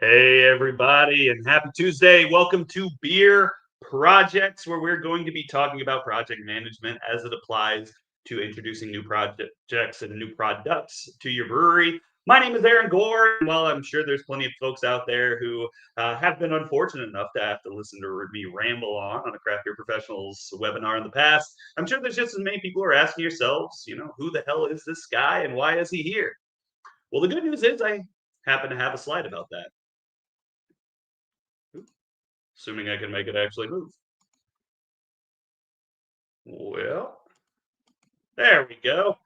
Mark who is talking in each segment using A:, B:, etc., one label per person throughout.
A: Hey, everybody, and happy Tuesday. Welcome to Beer Projects, where we're going to be talking about project management as it applies to introducing new projects and new products to your brewery. My name is Aaron Gore, and while I'm sure there's plenty of folks out there who have been unfortunate enough to have to listen to me ramble on a Craft Beer Professionals webinar in the past, I'm sure there's just as many people who are asking yourselves, who the hell is this guy and why is he here? Well, the good news is I happen to have a slide about that. Assuming I can make it actually move. Well, there we go.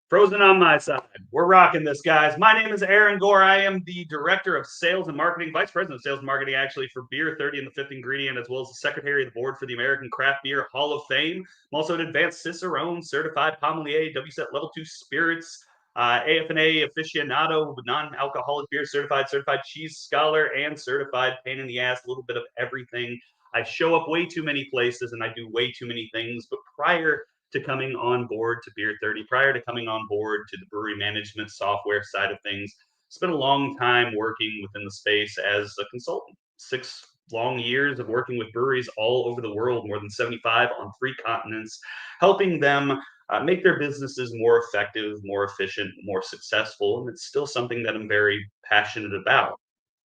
A: Frozen on my side. We're rocking this, guys. My name is Aaron Gore. I am the Director of Sales and Marketing, Vice President of Sales and Marketing, actually, for Beer 30 and the Fifth Ingredient, as well as the Secretary of the Board for the American Craft Beer Hall of Fame. I'm also an advanced Cicerone, certified Sommelier, WSET Level 2 Spirits, AFNA aficionado, non-alcoholic beer certified cheese scholar, and certified pain in the ass, a little bit of everything. I show up way too many places and I do way too many things, but prior to coming on board to Beer 30, prior to coming on board to the brewery management software side of things, spent a long time working within the space as a consultant. 6 long years of working with breweries all over the world, more than 75 on 3 continents, helping them make their businesses more effective, more efficient, more successful. And it's still something that I'm very passionate about,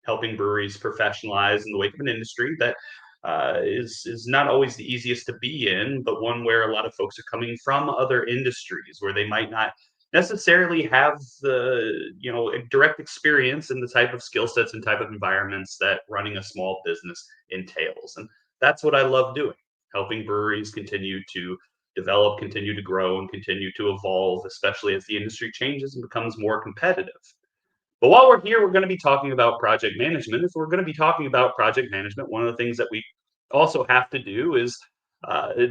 A: helping breweries professionalize in the wake of an industry that is not always the easiest to be in, but one where a lot of folks are coming from other industries where they might not necessarily have the direct experience in the type of skill sets and type of environments that running a small business entails. And that's what I love doing, helping breweries continue to develop, continue to grow, and continue to evolve, especially as the industry changes and becomes more competitive. But while we're here, we're going to be talking about project management. If we're going to be talking about project management, one of the things that we also have to do is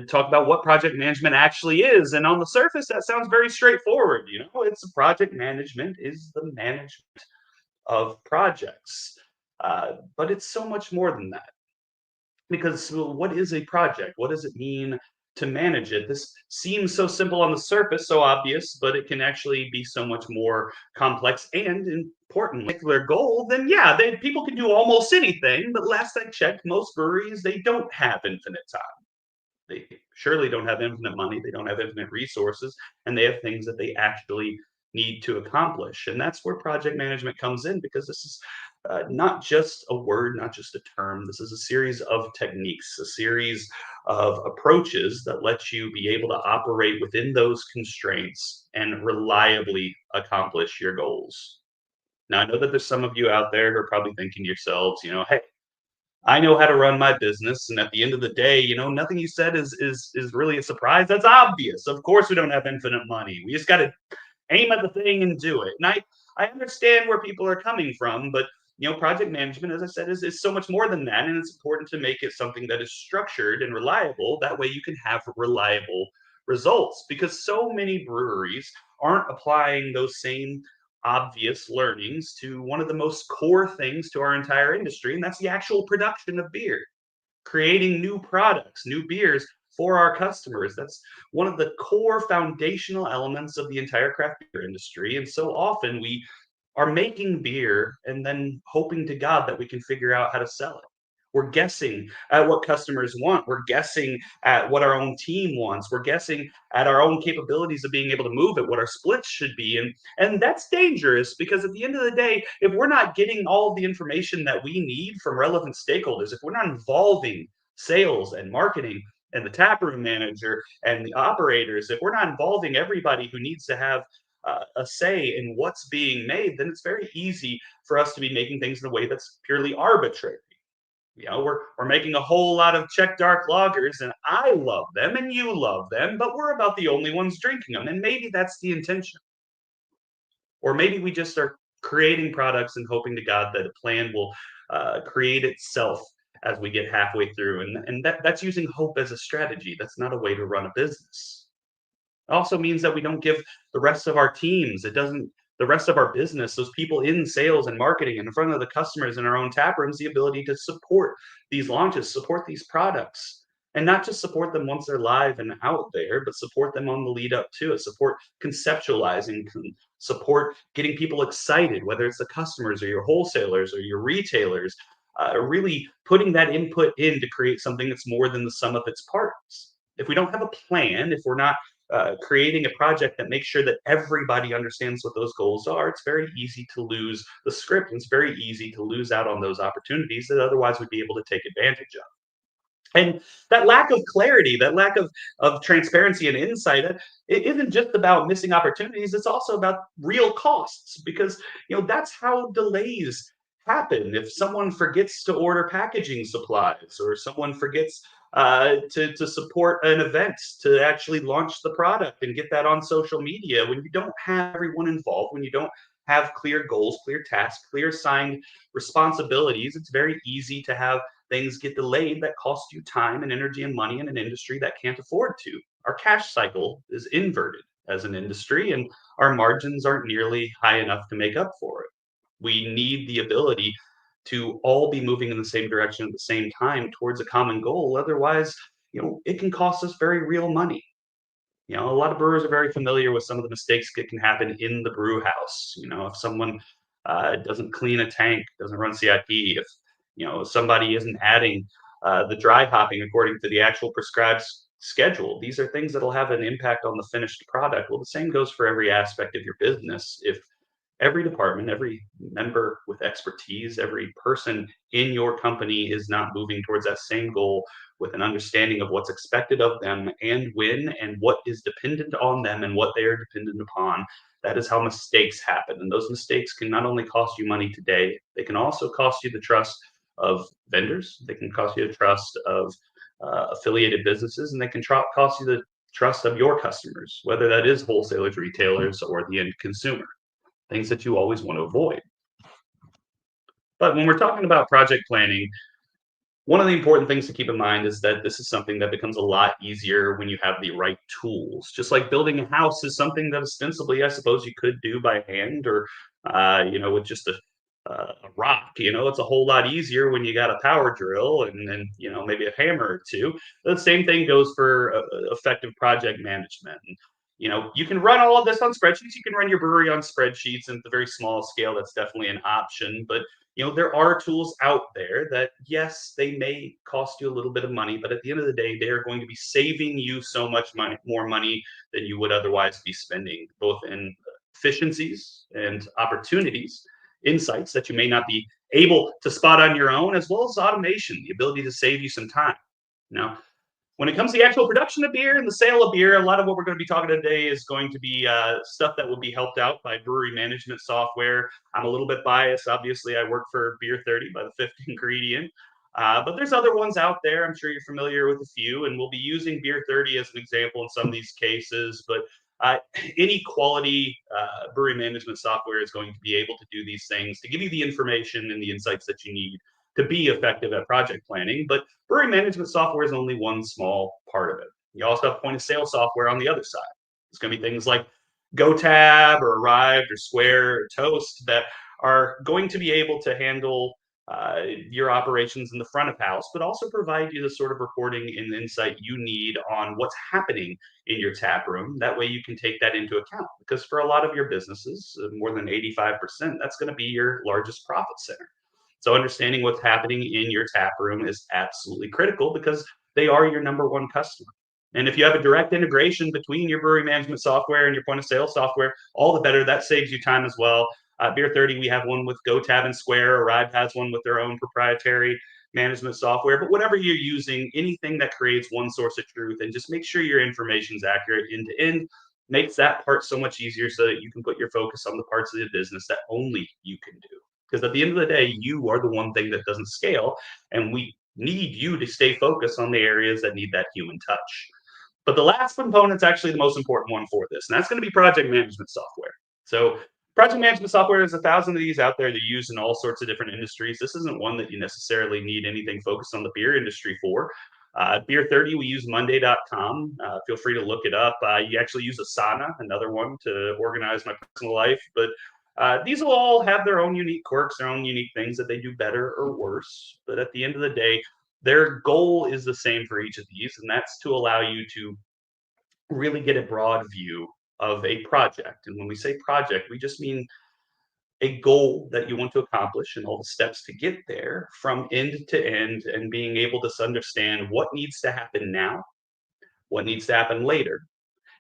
A: talk about what project management actually is. And on the surface, that sounds very straightforward. It's project management is the management of projects. But it's so much more than that. Because what is a project? What does it mean to manage it? This seems so simple on the surface, so obvious, but it can actually be so much more complex and importantly, their goal, then yeah, people can do almost anything. But last I checked, most breweries, they don't have infinite time. They surely don't have infinite money. They don't have infinite resources, and they have things that they actually need to accomplish. And that's where project management comes in, because this is not just a word, not just a term. This is a series of techniques, a series of approaches that let you be able to operate within those constraints and reliably accomplish your goals. Now, I know that there's some of you out there who are probably thinking to yourselves, hey, I know how to run my business, and at the end of the day, nothing you said is really a surprise. That's obvious. Of course, we don't have infinite money. We just got to aim at the thing and do it. And I understand where people are coming from, but project management, as I said, is so much more than that, and it's important to make it something that is structured and reliable. That way, you can have reliable results, because so many breweries aren't applying those same obvious learnings to one of the most core things to our entire industry, and that's the actual production of beer, creating new products, new beers for our customers. That's one of the core foundational elements of the entire craft beer industry. And so often we are making beer and then hoping to God that we can figure out how to sell it. We're guessing at what customers want. We're guessing at what our own team wants. We're guessing at our own capabilities of being able to move it, what our splits should be. And that's dangerous, because at the end of the day, if we're not getting all of the information that we need from relevant stakeholders, if we're not involving sales and marketing and the taproom manager and the operators, if we're not involving everybody who needs to have a say in what's being made, then it's very easy for us to be making things in a way that's purely arbitrary. We're making a whole lot of check dark lagers, and I love them and you love them, but we're about the only ones drinking them. And maybe that's the intention. Or maybe we just are creating products and hoping to God that a plan will create itself as we get halfway through. And that's using hope as a strategy. That's not a way to run a business. It also means that we don't give the rest of our teams, the rest of our business, those people in sales and marketing and in front of the customers in our own tap rooms, the ability to support these launches, support these products. And not just support them once they're live and out there, but support them on the lead up to it. Support conceptualizing, support getting people excited, whether it's the customers or your wholesalers or your retailers. Really putting that input in to create something that's more than the sum of its parts. If we don't have a plan, if we're not creating a project that makes sure that everybody understands what those goals are, it's very easy to lose the script. And it's very easy to lose out on those opportunities that otherwise would be able to take advantage of. And that lack of clarity, that lack of transparency and insight, it isn't just about missing opportunities. It's also about real costs, because that's how delays happen. If someone forgets to order packaging supplies, or someone forgets to support an event, to actually launch the product and get that on social media, when you don't have everyone involved, when you don't have clear goals, clear tasks, clear assigned responsibilities, it's very easy to have things get delayed that cost you time and energy and money in an industry that can't afford to. Our cash cycle is inverted as an industry, and our margins aren't nearly high enough to make up for it. We need the ability to all be moving in the same direction at the same time towards a common goal. Otherwise, it can cost us very real money. A lot of brewers are very familiar with some of the mistakes that can happen in the brew house. If someone doesn't clean a tank, doesn't run CIP, if somebody isn't adding the dry hopping according to the actual prescribed schedule, these are things that'll have an impact on the finished product. Well, the same goes for every aspect of your business. If every department, every member with expertise, every person in your company is not moving towards that same goal with an understanding of what's expected of them and when and what is dependent on them and what they are dependent upon, that is how mistakes happen. And those mistakes can not only cost you money today, they can also cost you the trust of vendors, they can cost you the trust of affiliated businesses, and they can cost you the trust of your customers, whether that is wholesalers, retailers, or the end consumer, things that you always want to avoid. But when we're talking about project planning, one of the important things to keep in mind is that this is something that becomes a lot easier when you have the right tools. Just like building a house is something that ostensibly, I suppose, you could do by hand, or with just a rock. It's a whole lot easier when you got a power drill and maybe a hammer or two. The same thing goes for effective project management. And, you can run all of this on spreadsheets. You can run your brewery on spreadsheets, and at the very small scale, that's definitely an option. But there are tools out there that, yes, they may cost you a little bit of money, but at the end of the day, they are going to be saving you so much more money than you would otherwise be spending, both in efficiencies and opportunities, insights that you may not be able to spot on your own, as well as automation, the ability to save you some time. Now, when it comes to the actual production of beer and the sale of beer, a lot of what we're going to be talking today is going to be stuff that will be helped out by brewery management software. I'm a little bit biased. Obviously, I work for Beer 30 by the Fifth Ingredient. But there's other ones out there. I'm sure you're familiar with a few, and we'll be using Beer 30 as an example in some of these cases. But any quality brewery management software is going to be able to do these things to give you the information and the insights that you need to be effective at project planning. But brewery management software is only one small part of it. You also have point of sale software on the other side. It's going to be things like GoTab or Arrived or Square or Toast that are going to be able to handle your operations in the front of house, but also provide you the sort of reporting and insight you need on what's happening in your tap room. That way you can take that into account, because for a lot of your businesses, more than 85%, that's going to be your largest profit center. So understanding what's happening in your tap room is absolutely critical, because they are your number one customer. And if you have a direct integration between your brewery management software and your point of sale software, all the better. That saves you time as well. Beer 30, we have one with GoTab and Square. Arrive has one with their own proprietary management software. But whatever you're using, anything that creates one source of truth and just make sure your information is accurate end to end makes that part so much easier, so that you can put your focus on the parts of the business that only you can do. Because at the end of the day, you are the one thing that doesn't scale, and we need you to stay focused on the areas that need that human touch. But the last component is actually the most important one for this, and that's going to be project management software. So project management software, there's 1,000 of these out there that are used in all sorts of different industries. This isn't one that you necessarily need anything focused on the beer industry for. Beer 30, we use Monday.com. Feel free to look it up. You actually use Asana, another one, to organize my personal life. But these will all have their own unique quirks, their own unique things that they do better or worse. But at the end of the day, their goal is the same for each of these, and that's to allow you to really get a broad view of a project. And when we say project, we just mean a goal that you want to accomplish and all the steps to get there from end to end, and being able to understand what needs to happen now, what needs to happen later,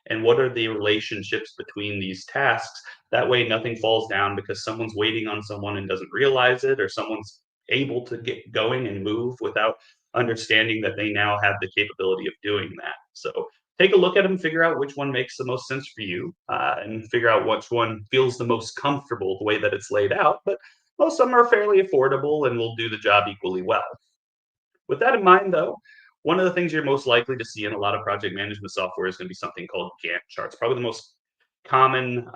A: and what are the relationships between these tasks. That way nothing falls down because someone's waiting on someone and doesn't realize it, or someone's able to get going and move without understanding that they now have the capability of doing that. So take a look at them, figure out which one makes the most sense for you, and figure out which one feels the most comfortable the way that it's laid out. But most of them are fairly affordable and will do the job equally well. With that in mind, though, one of the things you're most likely to see in a lot of project management software is going to be something called Gantt charts. Probably the most common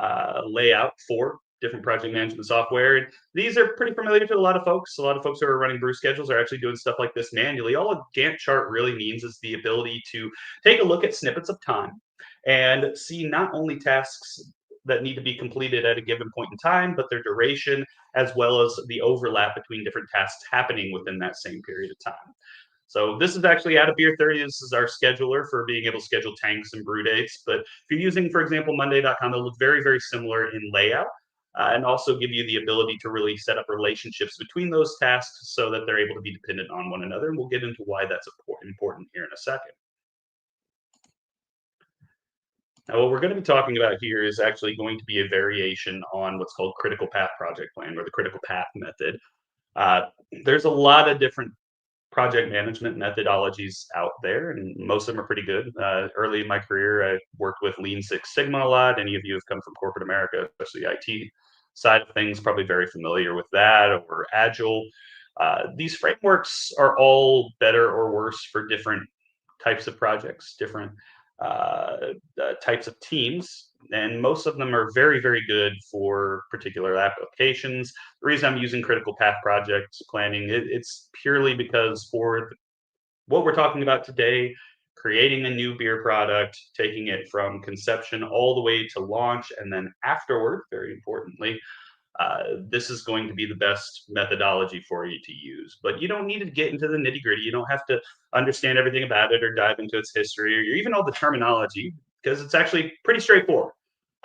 A: layout for different project management software. And these are pretty familiar to a lot of folks. A lot of folks who are running brew schedules are actually doing stuff like this manually. All a Gantt chart really means is the ability to take a look at snippets of time and see not only tasks that need to be completed at a given point in time, but their duration, as well as the overlap between different tasks happening within that same period of time. So this is actually out of Beer 30. This is our scheduler for being able to schedule tanks and brew dates. But if you're using, for example, Monday.com, it'll look very, very similar in layout, and also give you the ability to really set up relationships between those tasks so that they're able to be dependent on one another. And we'll get into why that's important here in a second. Now, what we're going to be talking about here is actually going to be a variation on what's called critical path project plan, or the critical path method. Uh, there's a lot of different project management methodologies out there, and most of them are pretty good. Early in my career, I worked with Lean Six Sigma a lot. Any of you have come from corporate America, especially the IT side of things, probably very familiar with that, or Agile. These frameworks are all better or worse for different types of projects, different types of teams, and most of them are very, very good for particular applications. The reason I'm using critical path project planning, it's purely because for what we're talking about today, creating a new beer product, taking it from conception all the way to launch, and then afterward, very importantly, this is going to be the best methodology for you to use. But you don't need to get into the nitty gritty. You don't have to understand everything about it or dive into its history or even all the terminology, because it's actually pretty straightforward.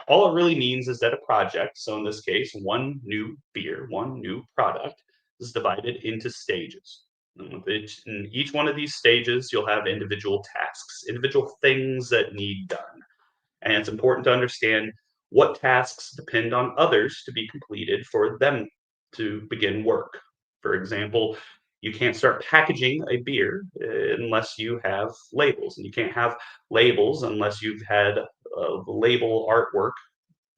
A: All it really means is that a project, so in this case, one new beer, one new product, is divided into stages. And in each one of these stages, you'll have individual tasks, individual things that need done. And it's important to understand what tasks depend on others to be completed for them to begin work. For example, you can't start packaging a beer unless you have labels, and you can't have labels unless you've had label artwork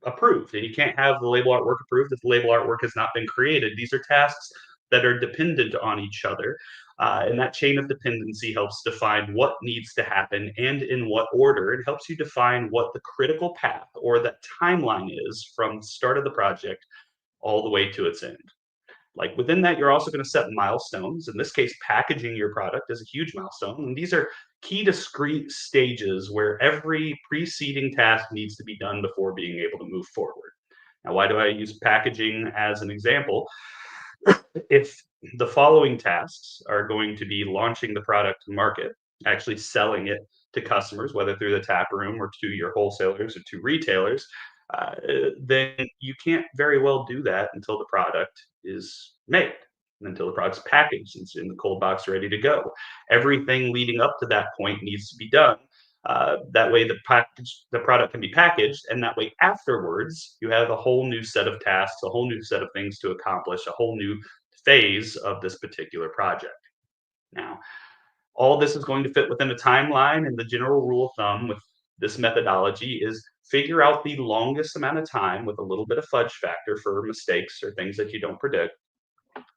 A: approved. And you can't have the label artwork approved if the label artwork has not been created. These are tasks that are dependent on each other. And that chain of dependency helps define what needs to happen and in what order. It helps you define what the critical path or that timeline is from the start of the project all the way to its end. Like within that, you're also going to set milestones. In this case, packaging your product is a huge milestone. And these are key discrete stages where every preceding task needs to be done before being able to move forward. Now, why do I use packaging as an example? If the following tasks are going to be launching the product to market, actually selling it to customers, whether through the tap room or to your wholesalers or to retailers, uh, then you can't very well do that until the product is made, until the product's packaged and it's in the cold box ready to go. Everything leading up to that point needs to be done. That way, the product can be packaged, and that way, afterwards, you have a whole new set of tasks, a whole new set of things to accomplish, a whole new phase of this particular project. Now, all this is going to fit within a timeline, and the general rule of thumb with this methodology is figure out the longest amount of time with a little bit of fudge factor for mistakes or things that you don't predict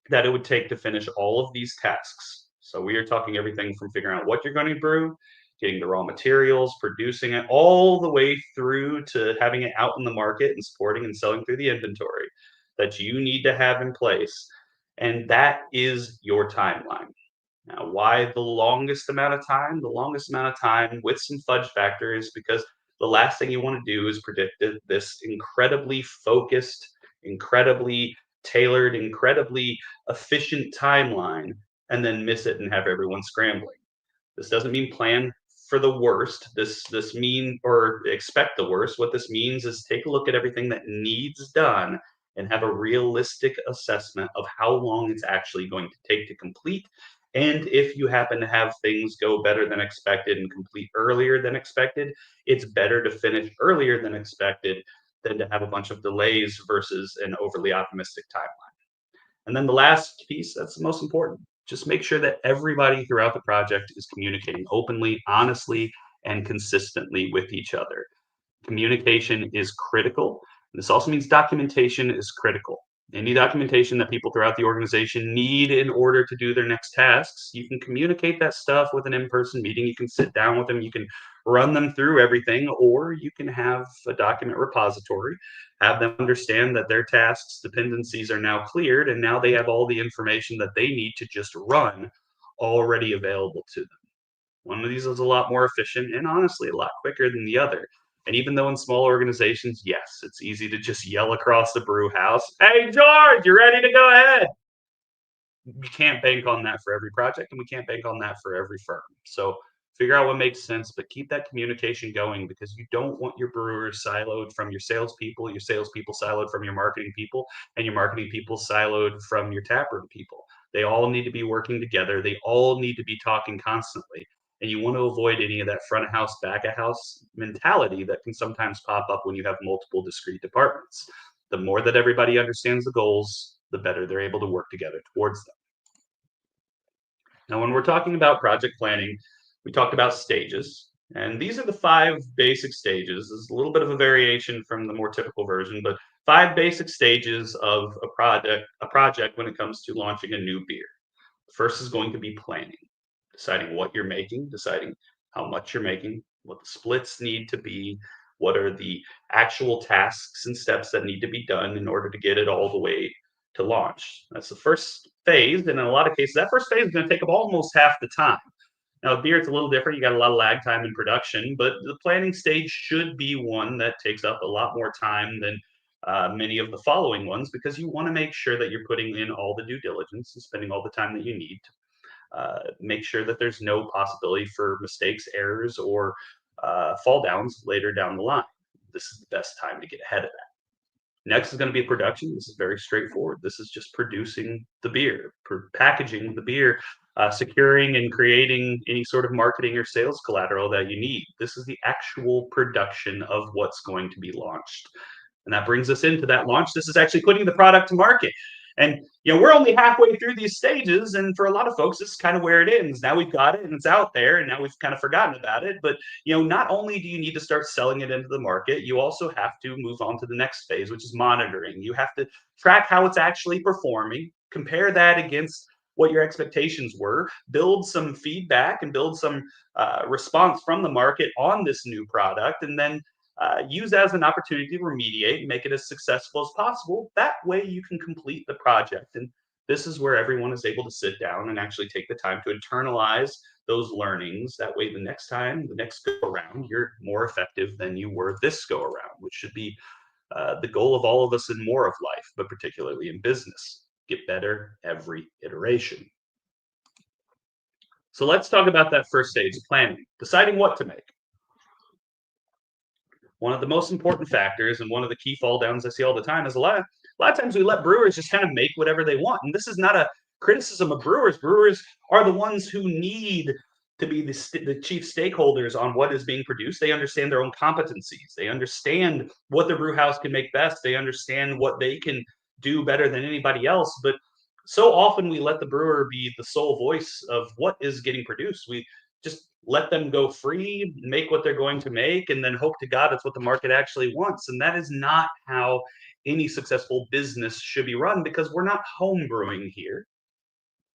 A: that it would take to finish all of these tasks. So we are talking everything from figuring out what you're going to brew, getting the raw materials, producing it, all the way through to having it out in the market and supporting and selling through the inventory that you need to have in place. And that is your timeline. Now, why the longest amount of time? The longest amount of time with some fudge factor is because the last thing you want to do is predict this incredibly focused, incredibly tailored, incredibly efficient timeline and then miss it and have everyone scrambling. This doesn't mean plan for the worst. This mean or expect the worst. What this means is take a look at everything that needs done and have a realistic assessment of how long it's actually going to take to complete. And if you happen to have things go better than expected and complete earlier than expected, it's better to finish earlier than expected than to have a bunch of delays versus an overly optimistic timeline. And then the last piece, that's the most important. Just make sure that everybody throughout the project is communicating openly, honestly, and consistently with each other. Communication is critical. This also means documentation is critical. Any documentation that people throughout the organization need in order to do their next tasks, you can communicate that stuff with an in person meeting. You can sit down with them, you can run them through everything, or you can have a document repository, have them understand that their tasks, dependencies are now cleared, and now they have all the information that they need to just run already available to them. One of these is a lot more efficient and honestly a lot quicker than the other. And even though in small organizations, yes, it's easy to just yell across the brew house, "Hey, George, you ready to go ahead?" We can't bank on that for every project, and we can't bank on that for every firm. So figure out what makes sense, but keep that communication going, because you don't want your brewers siloed from your salespeople siloed from your marketing people, and your marketing people siloed from your taproom people. They all need to be working together. They all need to be talking constantly. And you want to avoid any of that front of house, back of house mentality that can sometimes pop up when you have multiple discrete departments. The more that everybody understands the goals, the better they're able to work together towards them. Now, when we're talking about project planning, we talked about stages, and these are the five basic stages. This is a little bit of a variation from the more typical version, but five basic stages of a project when it comes to launching a new beer. First is going to be planning, deciding what you're making, deciding how much you're making, what the splits need to be, what are the actual tasks and steps that need to be done in order to get it all the way to launch. That's the first phase. And in a lot of cases, that first phase is going to take up almost half the time. Now, with beer, it's a little different. You got a lot of lag time in production, but the planning stage should be one that takes up a lot more time than many of the following ones, because you want to make sure that you're putting in all the due diligence and spending all the time that you need to make sure that there's no possibility for mistakes, errors, or fall downs later down the line. This is the best time to get ahead of that. Next is going to be production. This is very straightforward. This is just producing the beer, packaging the beer, securing and creating any sort of marketing or sales collateral that you need. This is the actual production of what's going to be launched. And that brings us into that launch. This is actually putting the product to market. And we're only halfway through these stages, and for a lot of folks, this is kind of where it ends. Now we've got it and it's out there, and now we've kind of forgotten about it. But not only do you need to start selling it into the market, you also have to move on to the next phase, which is monitoring. You have to track how it's actually performing, compare that against what your expectations were, build some feedback and build some response from the market on this new product, and then use that as an opportunity to remediate and make it as successful as possible. That way you can complete the project. And this is where everyone is able to sit down and actually take the time to internalize those learnings. That way, the next time, the next go around, you're more effective than you were this go around, which should be the goal of all of us in more of life, but particularly in business. Get better every iteration. So let's talk about that first stage of planning, deciding what to make. One of the most important factors, and one of the key fall downs I see all the time, is a lot of times we let brewers just kind of make whatever they want. And this is not a criticism of brewers. Brewers are the ones who need to be the chief stakeholders on what is being produced. They understand their own competencies. They understand what the brew house can make best. They understand what they can do better than anybody else. But so often we let the brewer be the sole voice of what is getting produced. We just let them go free, make what they're going to make, and then hope to God it's what the market actually wants. And that is not how any successful business should be run, because we're not home brewing here.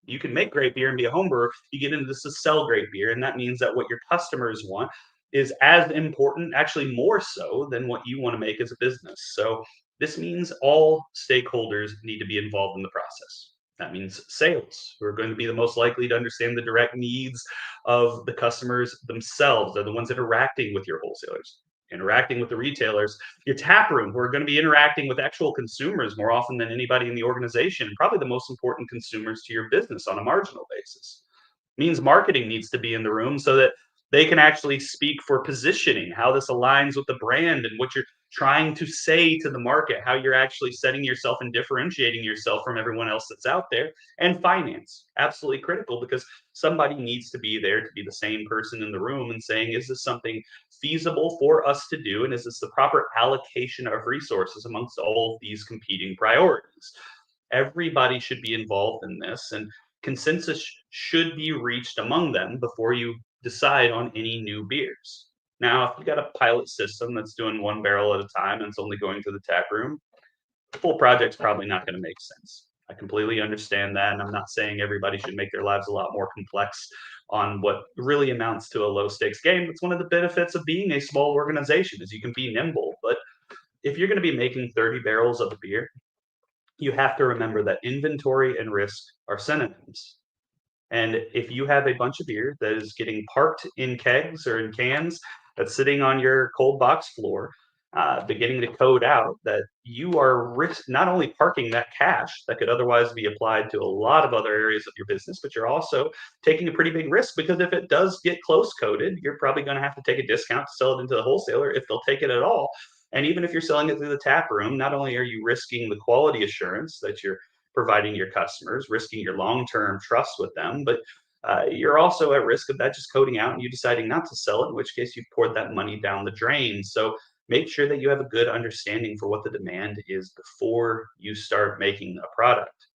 A: You can make great beer and be a home brewer. You get into this to sell great beer, and that means that what your customers want is as important, actually more so, than what you want to make as a business. So this means all stakeholders need to be involved in the process. That means sales, who are going to be the most likely to understand the direct needs of the customers themselves. They're the ones interacting with your wholesalers. interacting with the retailers, your tap room, who are going to be interacting with actual consumers more often than anybody in the organization, and probably the most important consumers to your business on a marginal basis. Means marketing needs to be in the room so that they can actually speak for positioning, how this aligns with the brand and what you're trying to say to the market, how you're actually setting yourself and differentiating yourself from everyone else that's out there. And finance, absolutely critical, because somebody needs to be there to be the same person in the room and saying, is this something feasible for us to do? And is this the proper allocation of resources amongst all of these competing priorities? Everybody should be involved in this, and consensus should be reached among them before you decide on any new beers. Now, if you got a pilot system that's doing one barrel at a time and it's only going to the tap room, the full project's probably not going to make sense. I completely understand that, and I'm not saying everybody should make their lives a lot more complex on what really amounts to a low stakes game. That's one of the benefits of being a small organization, is you can be nimble. But if you're going to be making 30 barrels of a beer, you have to remember that inventory and risk are synonyms. And if you have a bunch of beer that is getting parked in kegs or in cans that's sitting on your cold box floor, beginning to code out, that you are not only parking that cash that could otherwise be applied to a lot of other areas of your business, but you're also taking a pretty big risk, because if it does get close coded, you're probably going to have to take a discount to sell it into the wholesaler, if they'll take it at all. And even if you're selling it through the tap room, not only are you risking the quality assurance that you're providing your customers, risking your long-term trust with them, but you're also at risk of that just coding out and you deciding not to sell it, in which case you poured that money down the drain. So make sure that you have a good understanding for what the demand is before you start making a product.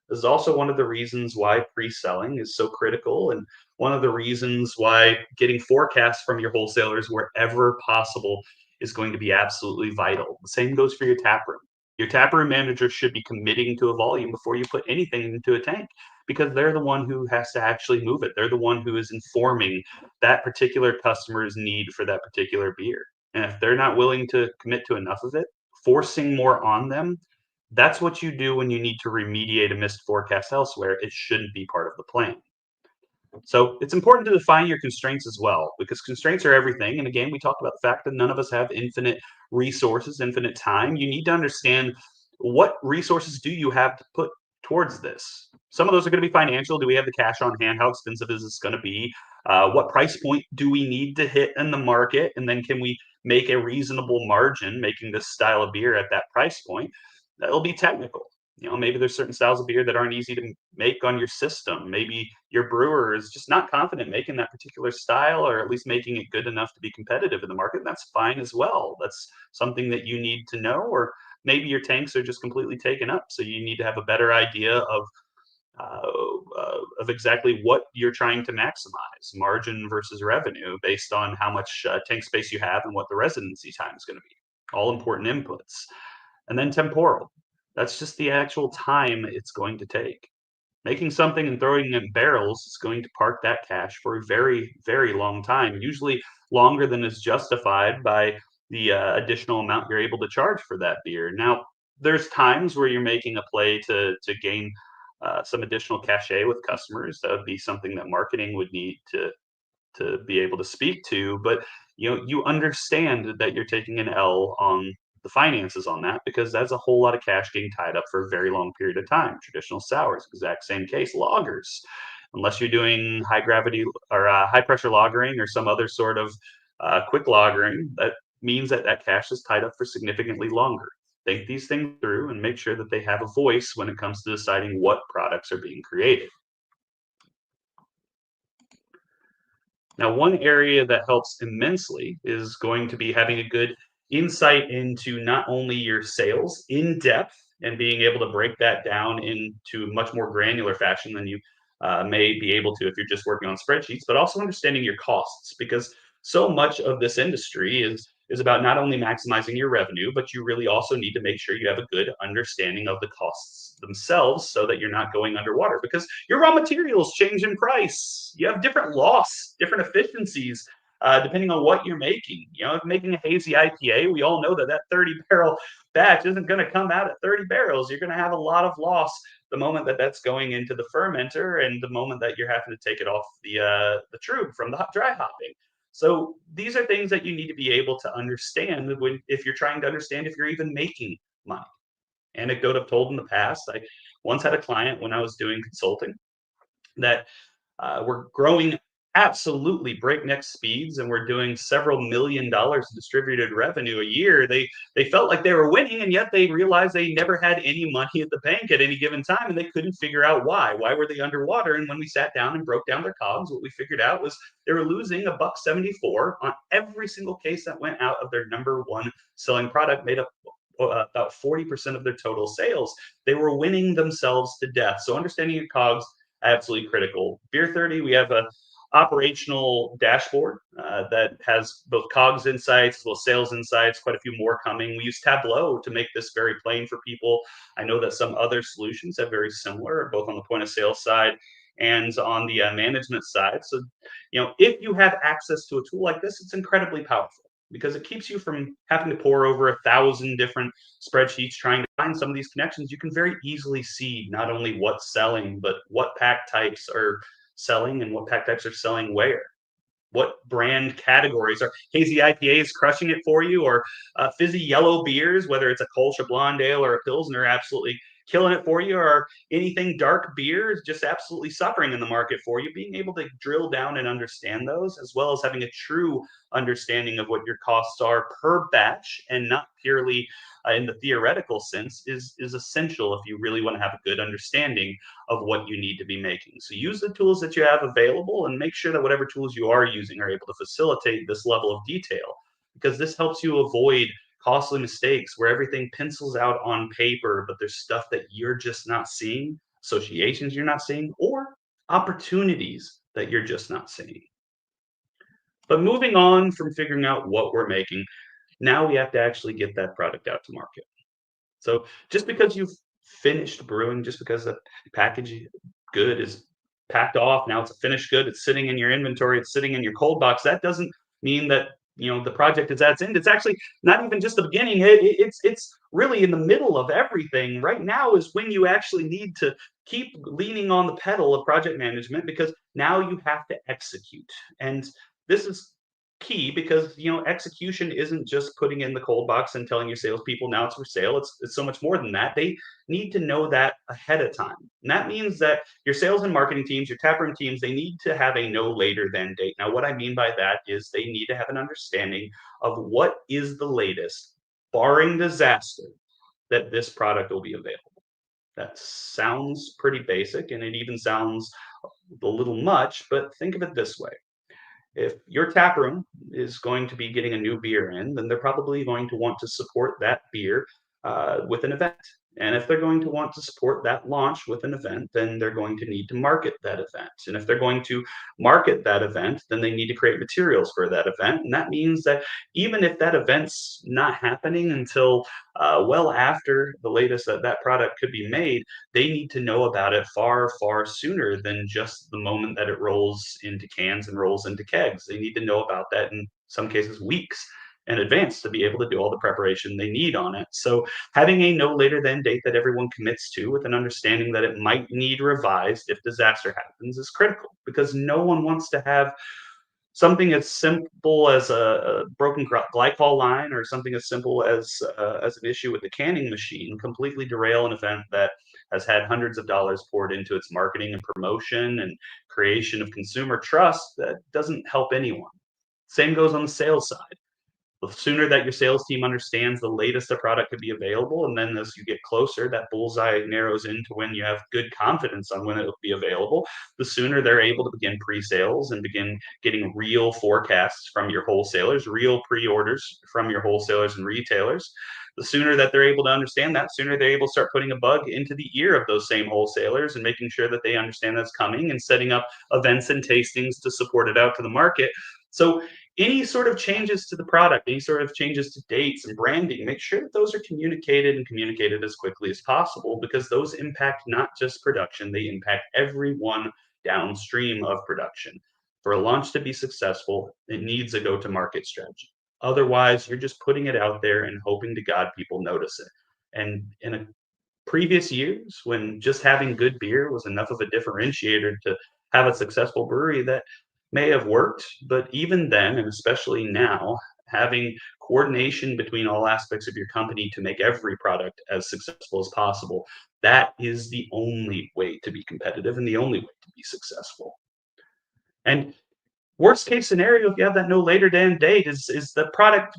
A: This is also one of the reasons why pre-selling is so critical, and one of the reasons why getting forecasts from your wholesalers wherever possible is going to be absolutely vital. The same goes for your tap room. Your taproom manager should be committing to a volume before you put anything into a tank, because they're the one who has to actually move it. They're the one who is informing that particular customer's need for that particular beer. And if they're not willing to commit to enough of it, forcing more on them, that's what you do when you need to remediate a missed forecast elsewhere. It shouldn't be part of the plan. So it's important to define your constraints as well, because constraints are everything. And again, we talked about the fact that none of us have infinite resources, infinite time. You need to understand, what resources do you have to put towards this? Some of those are going to be financial. Do we have the cash on hand? How expensive is this going to be? What price point do we need to hit in the market? And then can we make a reasonable margin making this style of beer at that price point? That'll be technical. Maybe there's certain styles of beer that aren't easy to make on your system. Maybe your brewer is just not confident making that particular style, or at least making it good enough to be competitive in the market. And that's fine as well. That's something that you need to know. Or maybe your tanks are just completely taken up, so you need to have a better idea of exactly what you're trying to maximize, margin versus revenue, based on how much tank space you have and what the residency time is going to be. All important inputs. And then temporal. That's just the actual time it's going to take. Making something and throwing it in barrels is going to park that cash for a very, very long time, usually longer than is justified by the additional amount you're able to charge for that beer. Now, there's times where you're making a play to gain some additional cachet with customers. That would be something that marketing would need to be able to speak to. But you understand that you're taking an L on the finances on that, because that's a whole lot of cash getting tied up for a very long period of time. Traditional sours, exact same case. Lagers, unless you're doing high gravity or high pressure lagering or some other sort of quick lagering, that means that that cash is tied up for significantly longer. Think these things through and make sure that they have a voice when it comes to deciding what products are being created. Now, one area that helps immensely is going to be having a good insight into not only your sales in depth and being able to break that down into much more granular fashion than you may be able to if you're just working on spreadsheets, but also understanding your costs, because so much of this industry is about not only maximizing your revenue, but you really also need to make sure you have a good understanding of the costs themselves, so that you're not going underwater, because your raw materials change in price. You have different loss, different efficiencies, depending on what you're making. If making a hazy IPA, we all know that that 30 barrel batch isn't going to come out at 30 barrels. You're going to have a lot of loss the moment that that's going into the fermenter, and the moment that you're having to take it off the trube from the dry hopping. So these are things that you need to be able to understand if you're trying to understand if you're even making money. Anecdote I've told in the past, I once had a client when I was doing consulting that we're growing absolutely breakneck speeds, and we're doing several $1 million distributed revenue a year. They felt like they were winning, and yet they realized they never had any money at the bank at any given time, and they couldn't figure out why. Why were they underwater? And when we sat down and broke down their cogs, what we figured out was they were losing a buck 74 on every single case that went out of their number one selling product, made up about 40% of their total sales. They were winning themselves to death. So understanding your cogs, absolutely critical. Beer 30, we have a operational dashboard that has both COGS insights, as well as sales insights, quite a few more coming. We use Tableau to make this very plain for people. I know that some other solutions have very similar, both on the point of sale side and on the management side. So, if you have access to a tool like this, it's incredibly powerful because it keeps you from having to pour over 1,000 different spreadsheets trying to find some of these connections. You can very easily see not only what's selling, but what pack types are selling and what pack types are selling where. What brand categories are hazy IPAs crushing it for you, or fizzy yellow beers, whether it's a Kolsch, blonde ale, or a Pilsner, absolutely killing it for you, or anything dark beer is just absolutely suffering in the market for you. Being able to drill down and understand those, as well as having a true understanding of what your costs are per batch and not purely in the theoretical sense, is essential if you really want to have a good understanding of what you need to be making. So use the tools that you have available and make sure that whatever tools you are using are able to facilitate this level of detail, because this helps you avoid costly mistakes where everything pencils out on paper, but there's stuff that you're just not seeing, associations you're not seeing, or opportunities that you're just not seeing. But moving on from figuring out what we're making, now we have to actually get that product out to market. So just because you've finished brewing, just because the package good is packed off, now it's a finished good, it's sitting in your inventory, it's sitting in your cold box, that doesn't mean that the project is at its end. It's actually not even just the beginning. It's really in the middle of everything. Right now is when you actually need to keep leaning on the pedal of project management, because now you have to execute. And this is key because execution isn't just putting in the cold box and telling your salespeople now it's for sale. It's so much more than that. They need to know that ahead of time, and that means that your sales and marketing teams, your taproom teams, they need to have a no later than date. Now, what I mean by that is they need to have an understanding of what is the latest, barring disaster, that this product will be available. That sounds pretty basic, and it even sounds a little much, but think of it this way. If your tap room is going to be getting a new beer in, then they're probably going to want to support that beer with an event. And if they're going to want to support that launch with an event, then they're going to need to market that event. And if they're going to market that event, then they need to create materials for that event. And that means that even if that event's not happening until well after the latest that product could be made, they need to know about it far, far sooner than just the moment that it rolls into cans and rolls into kegs. They need to know about that in some cases weeks in advance to be able to do all the preparation they need on it. So having a no later than date that everyone commits to, with an understanding that it might need revised if disaster happens, is critical, because no one wants to have something as simple as a broken glycol line, or something as simple as an issue with the canning machine, completely derail an event that has had hundreds of dollars poured into its marketing and promotion and creation of consumer trust that doesn't help anyone. Same goes on the sales side. The sooner that your sales team understands the latest a product could be available, and then as you get closer, that bullseye narrows into when you have good confidence on when it will be available, the sooner they're able to begin pre-sales and begin getting real forecasts from your wholesalers, real pre-orders from your wholesalers and retailers. The sooner that they're able to understand that, sooner they're able to start putting a bug into the ear of those same wholesalers and making sure that they understand that's coming, and setting up events and tastings to support it out to the market. So any sort of changes to the product, any sort of changes to dates and branding, make sure that those are communicated, and communicated as quickly as possible, because those impact not just production, they impact everyone downstream of production. For a launch to be successful, it needs a go to market strategy. Otherwise, you're just putting it out there and hoping to God people notice it. And in a previous years, when just having good beer was enough of a differentiator to have a successful brewery, that may have worked, but even then, and especially now, having coordination between all aspects of your company to make every product as successful as possible, that is the only way to be competitive and the only way to be successful. And worst case scenario, if you have that no later than date, is the product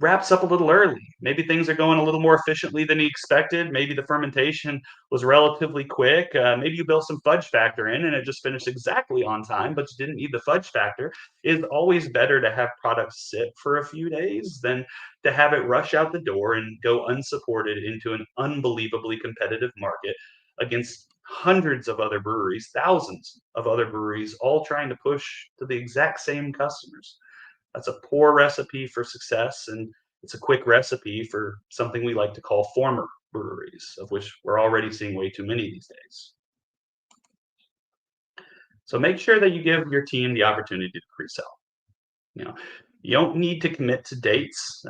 A: wraps up a little early. Maybe things are going a little more efficiently than you expected. Maybe the fermentation was relatively quick. Maybe you built some fudge factor in and it just finished exactly on time, but you didn't need the fudge factor. It's always better to have products sit for a few days than to have it rush out the door and go unsupported into an unbelievably competitive market against hundreds of other breweries, thousands of other breweries, all trying to push to the exact same customers. That's a poor recipe for success, and it's a quick recipe for something we like to call former breweries, of which we're already seeing way too many these days. So make sure that you give your team the opportunity to pre-sell. You know, you don't need to commit to dates,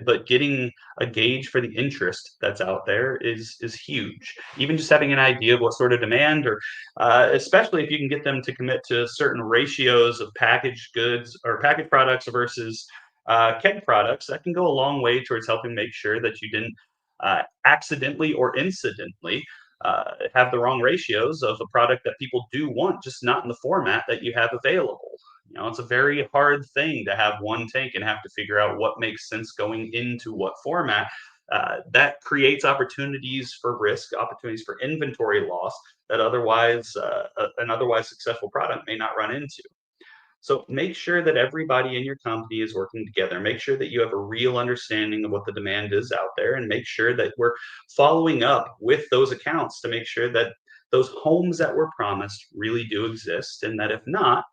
A: but getting a gauge for the interest that's out there is huge. Even just having an idea of what sort of demand, or especially if you can get them to commit to certain ratios of packaged goods or packaged products versus keg products, that can go a long way towards helping make sure that you didn't accidentally or incidentally have the wrong ratios of a product that people do want, just not in the format that you have available. It's a very hard thing to have one tank and have to figure out what makes sense going into what format. That creates opportunities for risk, opportunities for inventory loss that otherwise an otherwise successful product may not run into. So make sure that everybody in your company is working together. Make sure that you have a real understanding of what the demand is out there, and make sure that we're following up with those accounts to make sure that those homes that were promised really do exist, and that if not,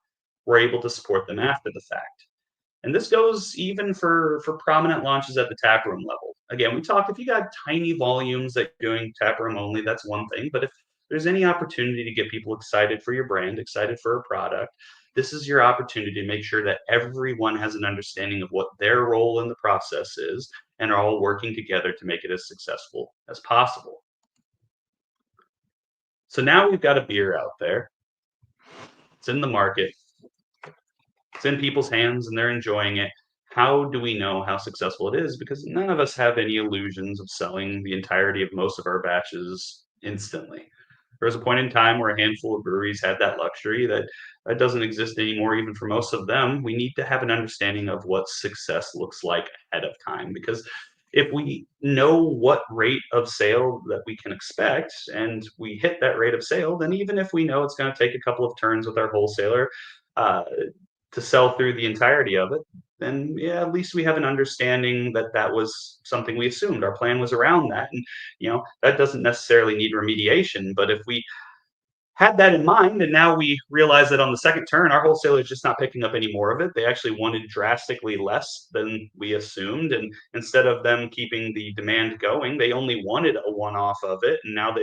A: we're able to support them after the fact. And this goes even for prominent launches at the taproom level. Again, we talked, if you got tiny volumes that you're doing taproom only, that's one thing. But if there's any opportunity to get people excited for your brand, excited for a product, this is your opportunity to make sure that everyone has an understanding of what their role in the process is and are all working together to make it as successful as possible. So now we've got a beer out there. It's in the market. It's in people's hands and they're enjoying it. How do we know how successful it is? Because none of us have any illusions of selling the entirety of most of our batches instantly. There was a point in time where a handful of breweries had that luxury that doesn't exist anymore, even for most of them. We need to have an understanding of what success looks like ahead of time, because if we know what rate of sale that we can expect and we hit that rate of sale, then even if we know it's going to take a couple of turns with our wholesaler, uh, to sell through the entirety of it, then yeah, at least we have an understanding that that was something we assumed. Our plan was around that, and that doesn't necessarily need remediation. But if we had that in mind, and now we realize that on the second turn, our wholesaler is just not picking up any more of it. They actually wanted drastically less than we assumed, and instead of them keeping the demand going, they only wanted a one-off of it, and now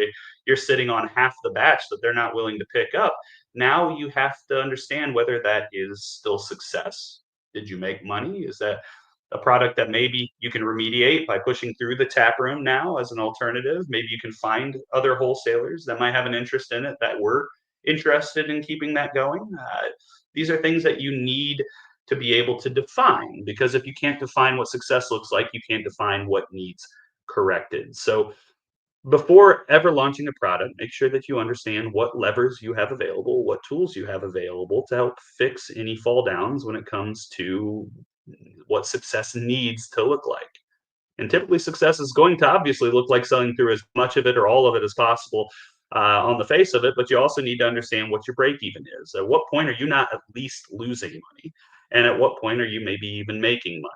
A: you're sitting on half the batch that they're not willing to pick up. Now you have to understand whether that is still success. Did you make money? Is that a product that maybe you can remediate by pushing through the tap room now as an alternative? Maybe you can find other wholesalers that might have an interest in it that were interested in keeping that going. These are things that you need to be able to define, because if you can't define what success looks like, you can't define what needs corrected. So before ever launching a product, make sure that you understand what levers you have available, what tools you have available to help fix any fall downs when it comes to what success needs to look like. And typically, success is going to obviously look like selling through as much of it or all of it as possible on the face of it. But you also need to understand what your break even is. At what point are you not at least losing money? And at what point are you maybe even making money?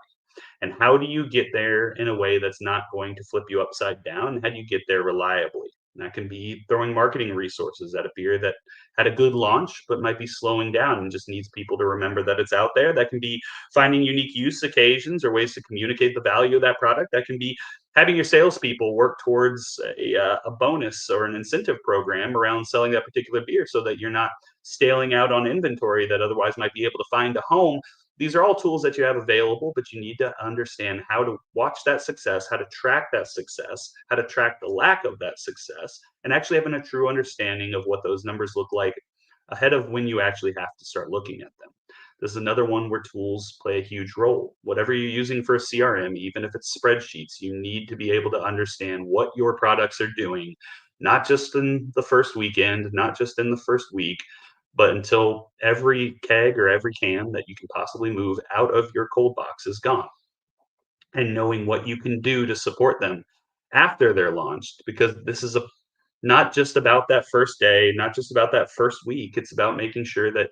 A: And how do you get there in a way that's not going to flip you upside down? How do you get there reliably? And that can be throwing marketing resources at a beer that had a good launch but might be slowing down and just needs people to remember that it's out there. That can be finding unique use occasions or ways to communicate the value of that product. That can be having your salespeople work towards a bonus or an incentive program around selling that particular beer, so that you're not staling out on inventory that otherwise might be able to find a home. These are all tools that you have available, but you need to understand how to watch that success, how to track that success, how to track the lack of that success, and actually having a true understanding of what those numbers look like ahead of when you actually have to start looking at them. This is another one where tools play a huge role. Whatever you're using for a CRM, even if it's spreadsheets, you need to be able to understand what your products are doing, not just in the first weekend, not just in the first week, but until every keg or every can that you can possibly move out of your cold box is gone, and knowing what you can do to support them after they're launched, because this is not just about that first day, not just about that first week. It's about making sure that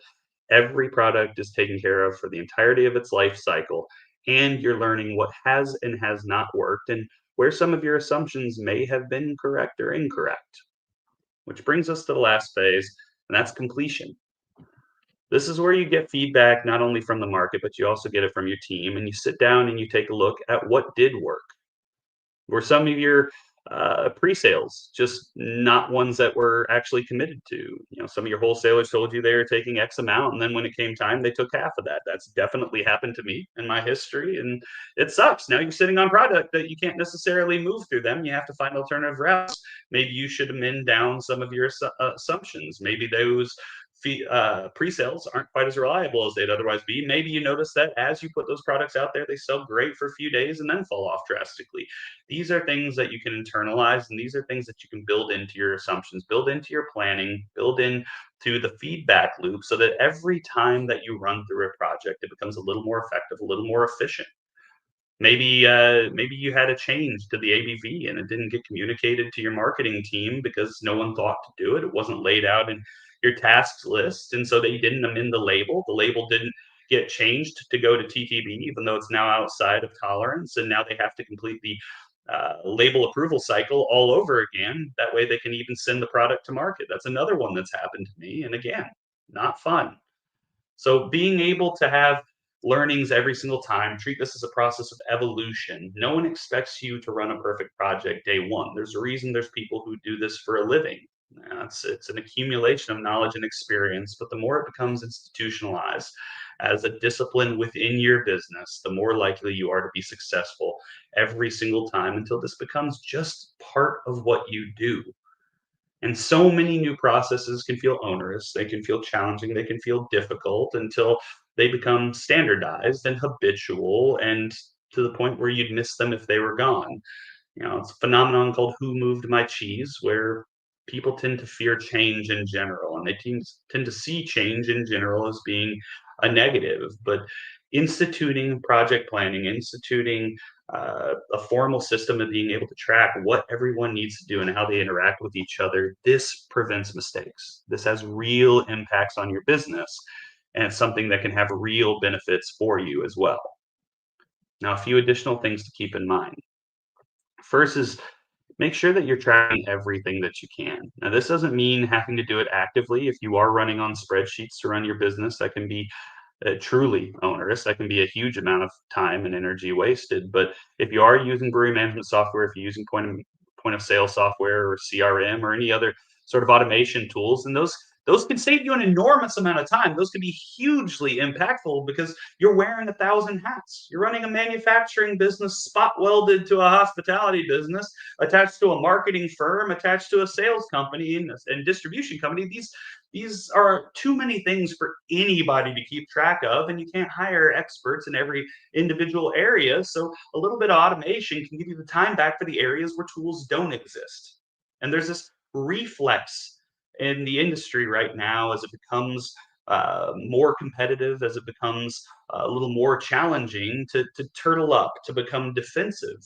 A: every product is taken care of for the entirety of its life cycle, and you're learning what has and has not worked, and where some of your assumptions may have been correct or incorrect. Which brings us to the last phase, and that's completion. This is where you get feedback not only from the market, but you also get it from your team, and you sit down and you take a look at what did work. Were some of your pre-sales just not ones that were actually committed to? Some of your wholesalers told you they were taking X amount, and then when it came time, they took half of that. That's definitely happened to me in my history, and it sucks. Now you're sitting on product that you can't necessarily move through them. You have to find alternative routes. Maybe you should amend down some of your assumptions. Maybe those pre-sales aren't quite as reliable as they'd otherwise be. Maybe you notice that as you put those products out there, they sell great for a few days and then fall off drastically. These are things that you can internalize, and these are things that you can build into your assumptions, build into your planning, build into the feedback loop, so that every time that you run through a project, it becomes a little more effective, a little more efficient. Maybe you had a change to the ABV and it didn't get communicated to your marketing team because no one thought to do it. It wasn't laid out in your tasks list, and so they didn't amend the label. The label didn't get changed to go to TTB, even though it's now outside of tolerance, and now they have to complete the label approval cycle all over again. That way, they can even send the product to market. That's another one that's happened to me, and again, not fun. So being able to have learnings every single time, treat this as a process of evolution. No one expects you to run a perfect project day one. There's a reason there's people who do this for a living. It's an accumulation of knowledge and experience, but the more it becomes institutionalized as a discipline within your business, the more likely you are to be successful every single time, until this becomes just part of what you do. And so many new processes can feel onerous, they can feel challenging, they can feel difficult until they become standardized and habitual, and to the point where you'd miss them if they were gone. It's a phenomenon called "who moved my cheese," where people tend to fear change in general, and they tend to see change in general as being a negative. But instituting project planning, instituting a formal system of being able to track what everyone needs to do and how they interact with each other, this prevents mistakes. This has real impacts on your business, and it's something that can have real benefits for you as well. Now, a few additional things to keep in mind. First is, make sure that you're tracking everything that you can. Now, this doesn't mean having to do it actively. If you are running on spreadsheets to run your business, that can be truly onerous. That can be a huge amount of time and energy wasted. But if you are using brewery management software, if you're using point of sale software or CRM or any other sort of automation tools, then those can save you an enormous amount of time. Those can be hugely impactful because you're wearing 1,000 hats. You're running a manufacturing business spot welded to a hospitality business, attached to a marketing firm, attached to a sales company and distribution company. These are too many things for anybody to keep track of, and you can't hire experts in every individual area. So a little bit of automation can give you the time back for the areas where tools don't exist. And there's this reflex in the industry right now as it becomes more competitive, as it becomes a little more challenging to turtle up, to become defensive.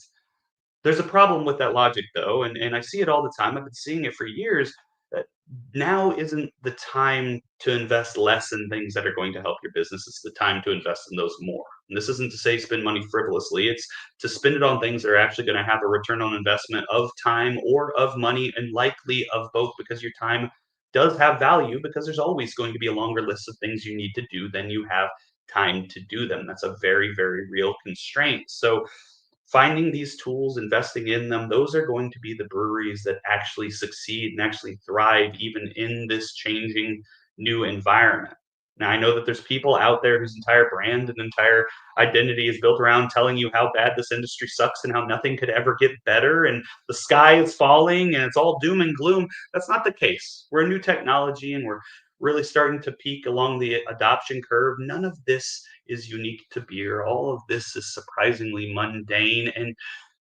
A: There's a problem with that logic, though, and I see it all the time. I've been seeing it for years. That now isn't the time to invest less in things that are going to help your business. It's the time to invest in those more. And this isn't to say spend money frivolously. It's to spend it on things that are actually going to have a return on investment of time or of money, and likely of both, because your time does have value, because there's always going to be a longer list of things you need to do than you have time to do them. That's a very, very real constraint. So finding these tools, investing in them, those are going to be the breweries that actually succeed and actually thrive even in this changing new environment. Now, I know that there's people out there whose entire brand and entire identity is built around telling you how bad this industry sucks and how nothing could ever get better and the sky is falling and it's all doom and gloom. That's not the case. We're a new technology, and really starting to peak along the adoption curve. None of this is unique to beer. All of this is surprisingly mundane. And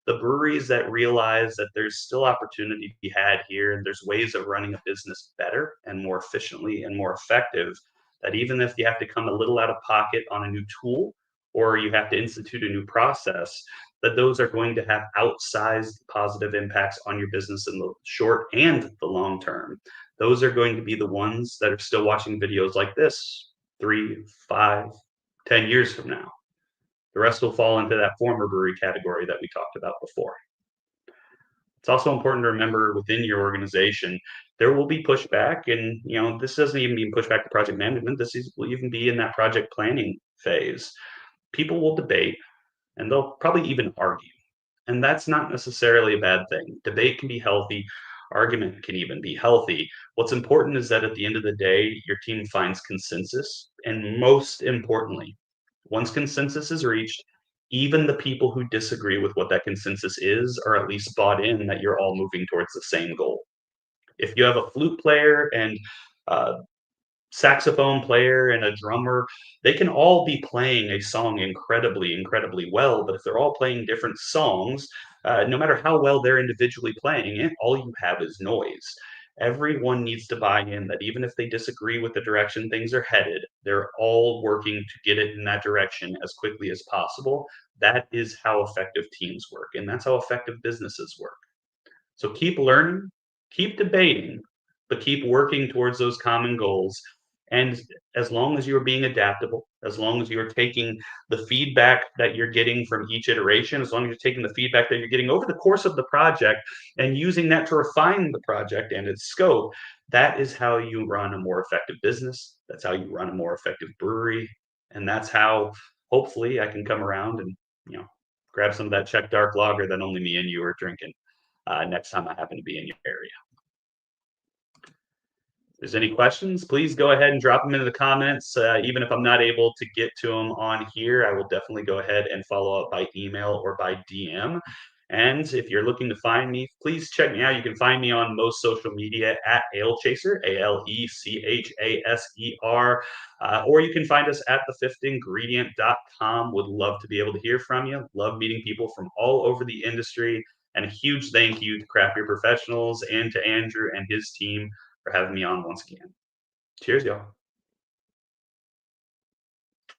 A: the breweries that realize that there's still opportunity to be had here and there's ways of running a business better and more efficiently and more effective, that even if you have to come a little out of pocket on a new tool or you have to institute a new process, that those are going to have outsized positive impacts on your business in the short and the long term. Those are going to be the ones that are still watching videos like this 3, 5, 10 years from now. The rest will fall into that former brewery category that we talked about before. It's also important to remember within your organization, there will be pushback. And, this doesn't even mean pushback to project management. Will even be in that project planning phase. People will debate and they'll probably even argue. And that's not necessarily a bad thing. Debate can be healthy. Argument can even be healthy. What's important is that at the end of the day, your team finds consensus. And most importantly, once consensus is reached, even the people who disagree with what that consensus is are at least bought in that you're all moving towards the same goal. If you have a flute player and uh, saxophone player and a drummer, they can all be playing a song incredibly, incredibly well. But if they're all playing different songs, no matter how well they're individually playing it, all you have is noise. Everyone needs to buy in that even if they disagree with the direction things are headed, they're all working to get it in that direction as quickly as possible. That is how effective teams work, and that's how effective businesses work. So keep learning, keep debating, but keep working towards those common goals. And as long as you're being adaptable, as long as you're taking the feedback that you're getting from each iteration, as long as you're taking the feedback that you're getting over the course of the project and using that to refine the project and its scope, that is how you run a more effective business. That's how you run a more effective brewery. And that's how hopefully I can come around and, you know, grab some of that Czech dark lager that only me and you are drinking next time I happen to be in your area. If there's any questions, please go ahead and drop them into the comments. Even if I'm not able to get to them on here, I will definitely go ahead and follow up by email or by DM. And if you're looking to find me, please check me out. You can find me on most social media at AleChaser, ALECHASER, or you can find us at thefifthingredient.com. Would love to be able to hear from you. Love meeting people from all over the industry. And a huge thank you to Craft Beer Professionals and to Andrew and his team for having me on once again. Cheers, y'all.